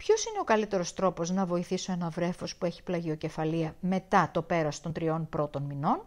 Ποιος είναι ο καλύτερος τρόπος να βοηθήσω ένα βρέφος που έχει πλαγιοκεφαλία μετά το πέρας των 3 πρώτων μηνών?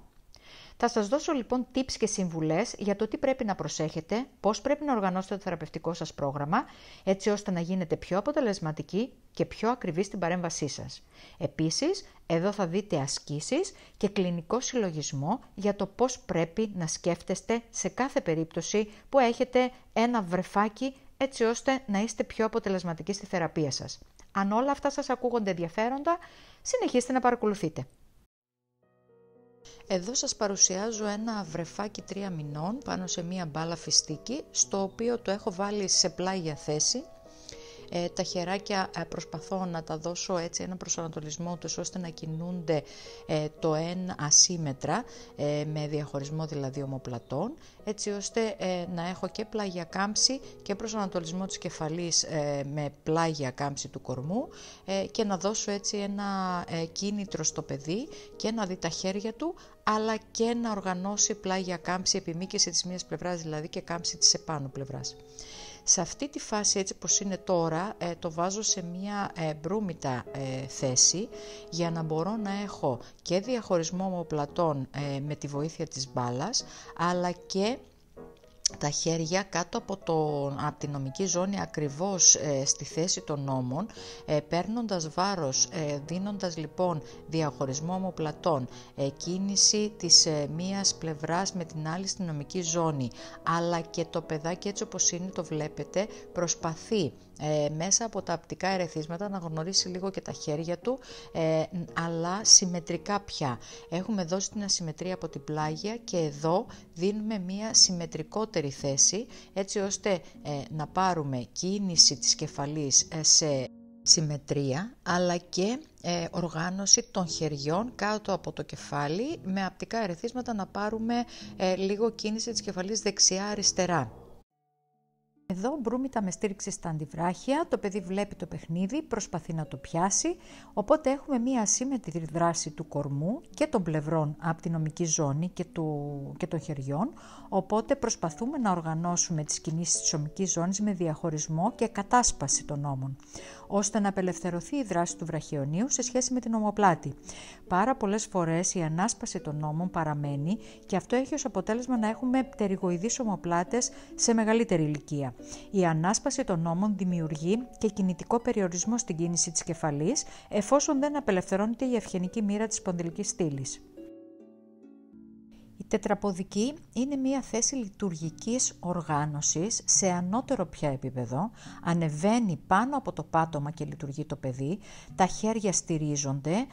Θα σας δώσω λοιπόν tips και συμβουλές για το τι πρέπει να προσέχετε, πώς πρέπει να οργανώσετε το θεραπευτικό σας πρόγραμμα, έτσι ώστε να γίνετε πιο αποτελεσματικοί και πιο ακριβείς στην παρέμβασή σας. Επίσης, εδώ θα δείτε ασκήσεις και κλινικό συλλογισμό για το πώς πρέπει να σκέφτεστε σε κάθε περίπτωση που έχετε ένα βρεφάκι, έτσι ώστε να είστε πιο αποτελεσματικοί στη θεραπεία σας. Αν όλα αυτά σας ακούγονται ενδιαφέροντα, συνεχίστε να παρακολουθείτε. Εδώ σας παρουσιάζω ένα βρεφάκι 3 μηνών πάνω σε μία μπάλα φιστίκι, στο οποίο το έχω βάλει σε πλάγια θέση. Τα χεράκια προσπαθώ να τα δώσω έτσι ένα προσανατολισμό τους ώστε να κινούνται το ένα ασύμετρα, με διαχωρισμό δηλαδή ομοπλατών, έτσι ώστε να έχω και πλάγια κάμψη και προσανατολισμό της κεφαλής με πλάγια κάμψη του κορμού, και να δώσω έτσι ένα κίνητρο στο παιδί και να δει τα χέρια του, αλλά και να οργανώσει πλάγια κάμψη, επιμήκυση της μίας πλευράς δηλαδή και κάμψη της επάνω πλευράς. Σε αυτή τη φάση, έτσι πως είναι τώρα, το βάζω σε μια μπρούμητα θέση για να μπορώ να έχω και διαχωρισμό ομοπλατών με τη βοήθεια της μπάλας, αλλά και τα χέρια κάτω από την νομική ζώνη, ακριβώς στη θέση των ώμων, παίρνοντας βάρος, δίνοντας λοιπόν διαχωρισμό ομοπλατών, κίνηση της μίας πλευράς με την άλλη στη νομική ζώνη, αλλά και το παιδάκι, έτσι όπως είναι το βλέπετε, προσπαθεί μέσα από τα απτικά ερεθίσματα να γνωρίσει λίγο και τα χέρια του, αλλά συμμετρικά πια. Έχουμε δώσει την ασυμμετρία από την πλάγια και εδώ δίνουμε μία συμμετρικότερη θέση, έτσι ώστε να πάρουμε κίνηση της κεφαλής σε συμμετρία, αλλά και οργάνωση των χεριών κάτω από το κεφάλι, με απτικά ερεθίσματα να πάρουμε λίγο κίνηση της κεφαλής δεξιά-αριστερά. Εδώ μπρούμητα με στήριξη στα αντιβράχια, το παιδί βλέπει το παιχνίδι, προσπαθεί να το πιάσει, οπότε έχουμε μία ασύμμετρη δράση του κορμού και των πλευρών από την νομική ζώνη και των χεριών, οπότε προσπαθούμε να οργανώσουμε τις κινήσεις της νομικής ζώνης με διαχωρισμό και κατάσπαση των ώμων, ώστε να απελευθερωθεί η δράση του βραχιονίου σε σχέση με την ομοπλάτη. Πάρα πολλές φορές η ανάσπαση των ώμων παραμένει και αυτό έχει ως αποτέλεσμα να έχουμε πτερυγοειδείς ομοπλάτες σε μεγαλύτερη ηλικία. Η ανάσπαση των ώμων δημιουργεί και κινητικό περιορισμό στην κίνηση της κεφαλής, εφόσον δεν απελευθερώνεται η ευχενική μοίρα της σπονδυλικής στήλης. Η τετραποδική είναι μια θέση λειτουργικής οργάνωσης σε ανώτερο πια επίπεδο, ανεβαίνει πάνω από το πάτωμα και λειτουργεί το παιδί, τα χέρια στηρίζονται,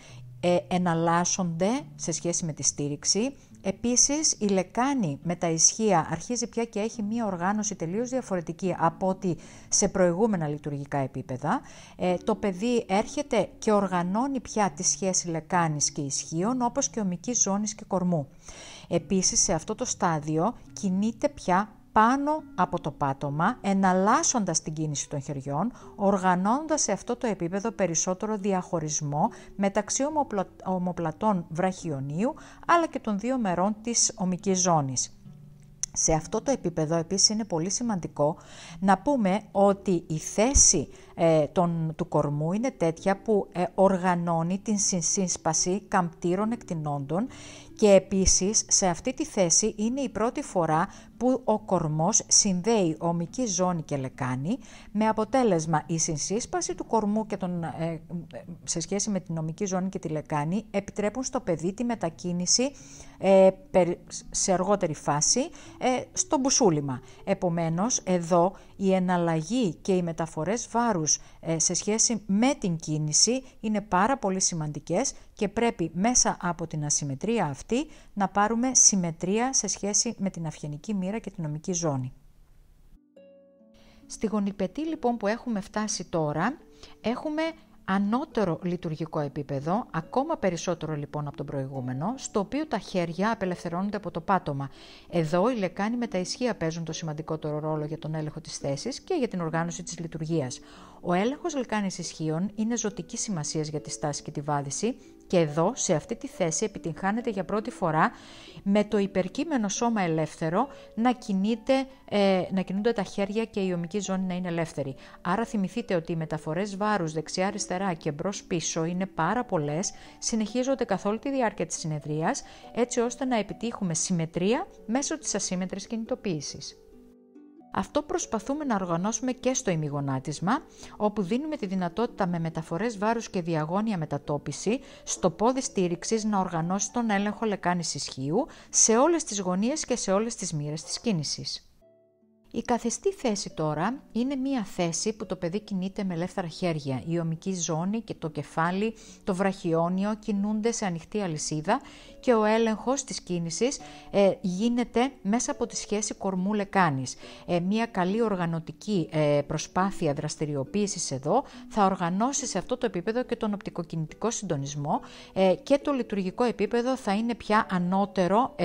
εναλλάσσονται σε σχέση με τη στήριξη. Επίσης η λεκάνη με τα ισχύα αρχίζει πια και έχει μία οργάνωση τελείως διαφορετική από ό,τι σε προηγούμενα λειτουργικά επίπεδα. Το παιδί έρχεται και οργανώνει πια τη σχέση λεκάνης και ισχύων, όπως και ομικής ζώνης και κορμού. Επίσης σε αυτό το στάδιο κινείται πια πάνω από το πάτωμα, εναλλάσσοντας την κίνηση των χεριών, οργανώνοντας σε αυτό το επίπεδο περισσότερο διαχωρισμό μεταξύ ομοπλατών βραχιονίου, αλλά και των δύο μερών της ομικής ζώνης. Σε αυτό το επίπεδο επίσης είναι πολύ σημαντικό να πούμε ότι η θέση του κορμού είναι τέτοια που οργανώνει την σύσπαση καμπτήρων εκτινόντων, και επίσης σε αυτή τη θέση είναι η πρώτη φορά που ο κορμός συνδέει ομική ζώνη και λεκάνη, με αποτέλεσμα η συνσύσπαση του κορμού και σε σχέση με την ομική ζώνη και τη λεκάνη επιτρέπουν στο παιδί τη μετακίνηση σε αργότερη φάση στο μπουσούλημα. Επομένως εδώ η εναλλαγή και οι μεταφορές βάρους σε σχέση με την κίνηση είναι πάρα πολύ σημαντικές και πρέπει μέσα από την ασυμμετρία αυτή να πάρουμε συμμετρία σε σχέση με την αυχενική μοίρα και την νομική ζώνη. Στη γονιπετή λοιπόν που έχουμε φτάσει τώρα, έχουμε ανώτερο λειτουργικό επίπεδο, ακόμα περισσότερο λοιπόν από τον προηγούμενο, στο οποίο τα χέρια απελευθερώνονται από το πάτωμα. Εδώ οι λεκάνοι με τα ισχύα παίζουν το σημαντικότερο ρόλο για τον έλεγχο της θέσης και για την οργάνωση της λειτουργίας. Ο έλεγχος λεκάνης ισχύων είναι ζωτικής σημασίας για τη στάση και τη βάδιση, Και εδώ, σε αυτή τη θέση, επιτυγχάνεται για πρώτη φορά με το υπερκείμενο σώμα ελεύθερο να κινούνται τα χέρια και η ωμική ζώνη να είναι ελεύθερη. Άρα θυμηθείτε ότι οι μεταφορές βάρους δεξιά-αριστερά και μπρος-πίσω είναι πάρα πολλές, συνεχίζονται καθ' όλη τη διάρκεια της συνεδρίας, έτσι ώστε να επιτύχουμε συμμετρία μέσω της ασύμμετρης κινητοποίησης. Αυτό προσπαθούμε να οργανώσουμε και στο ημιγονάτισμα, όπου δίνουμε τη δυνατότητα με μεταφορές βάρους και διαγώνια μετατόπιση στο πόδι στήριξης να οργανώσει τον έλεγχο λεκάνης ισχύου σε όλες τις γωνίες και σε όλες τις μοίρες της κίνησης. Η καθιστή θέση τώρα είναι μία θέση που το παιδί κινείται με ελεύθερα χέρια. Η ωμική ζώνη και το κεφάλι, το βραχιόνιο κινούνται σε ανοιχτή αλυσίδα και ο έλεγχος της κίνησης γίνεται μέσα από τη σχέση κορμού-λεκάνης. Μία καλή οργανωτική προσπάθεια δραστηριοποίησης εδώ θα οργανώσει σε αυτό το επίπεδο και τον οπτικοκινητικό συντονισμό και το λειτουργικό επίπεδο θα είναι πια ανώτερο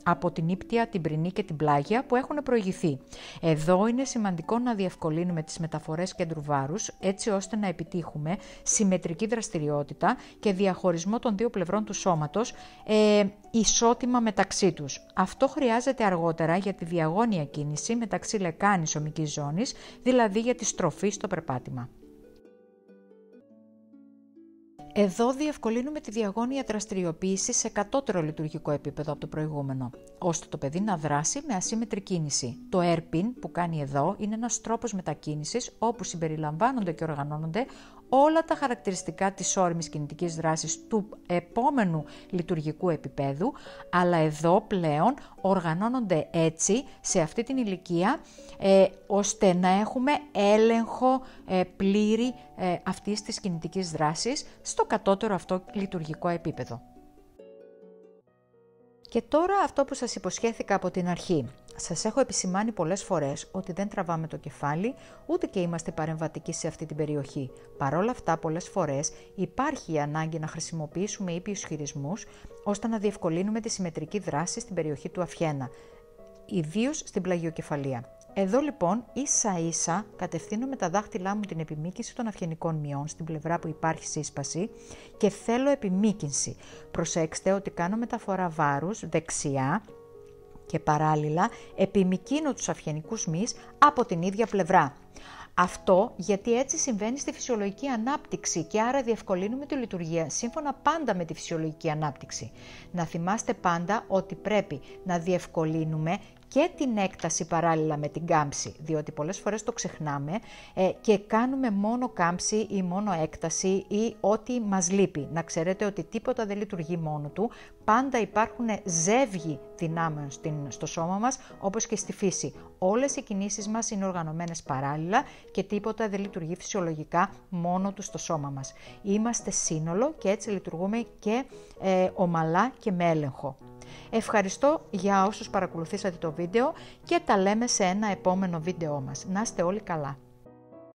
από την ύπτια, την πρινή και την πλάγια που έχουν προηγηθεί. Εδώ είναι σημαντικό να διευκολύνουμε τις μεταφορές κέντρου βάρους έτσι ώστε να επιτύχουμε συμμετρική δραστηριότητα και διαχωρισμό των δύο πλευρών του σώματος ισότιμα μεταξύ τους. Αυτό χρειάζεται αργότερα για τη διαγώνια κίνηση μεταξύ λεκάνης ωμικής ζώνης, δηλαδή για τη στροφή στο περπάτημα. Εδώ διευκολύνουμε τη διαγώνια δραστηριοποίηση σε κατώτερο λειτουργικό επίπεδο από το προηγούμενο, ώστε το παιδί να δράσει με ασύμμετρη κίνηση. Το airpin που κάνει εδώ είναι ένας τρόπος μετακίνησης όπου συμπεριλαμβάνονται και οργανώνονται όλα τα χαρακτηριστικά της ώριμης κινητικής δράσης του επόμενου λειτουργικού επίπεδου, αλλά εδώ πλέον οργανώνονται έτσι σε αυτή την ηλικία ώστε να έχουμε έλεγχο πλήρη αυτής της κινητικής δράσης στο κατώτερο αυτό λειτουργικό επίπεδο. Και τώρα αυτό που σας υποσχέθηκα από την αρχή. Σας έχω επισημάνει πολλές φορές ότι δεν τραβάμε το κεφάλι, ούτε και είμαστε παρεμβατικοί σε αυτή την περιοχή. Παρ' όλα αυτά, πολλές φορές υπάρχει η ανάγκη να χρησιμοποιήσουμε ήπιους χειρισμούς, ώστε να διευκολύνουμε τη συμμετρική δράση στην περιοχή του αφιένα, ιδίως στην πλαγιοκεφαλία. Εδώ λοιπόν ίσα ίσα κατευθύνω με τα δάχτυλά μου την επιμήκυνση των αυγενικών μειών στην πλευρά που υπάρχει σύσπαση και θέλω επιμήκυνση. Προσέξτε ότι κάνω μεταφορά βάρους δεξιά και παράλληλα επιμηκύνω τους αυγενικούς μυς από την ίδια πλευρά. Αυτό γιατί έτσι συμβαίνει στη φυσιολογική ανάπτυξη και άρα διευκολύνουμε τη λειτουργία σύμφωνα πάντα με τη φυσιολογική ανάπτυξη. Να θυμάστε πάντα ότι πρέπει να διευκολύνουμε και την έκταση παράλληλα με την κάμψη, διότι πολλές φορές το ξεχνάμε και κάνουμε μόνο κάμψη ή μόνο έκταση ή ό,τι μας λείπει. Να ξέρετε ότι τίποτα δεν λειτουργεί μόνο του, πάντα υπάρχουν ζεύγοι δυνάμεων στο σώμα μας, όπως και στη φύση. Όλες οι κινήσεις μας είναι οργανωμένες παράλληλα και τίποτα δεν λειτουργεί φυσιολογικά μόνο του στο σώμα μας. Είμαστε σύνολο και έτσι λειτουργούμε και ομαλά και με έλεγχο. Ευχαριστώ για όσους παρακολουθήσατε το βίντεο και τα λέμε σε ένα επόμενο βίντεό μας. Να είστε όλοι καλά.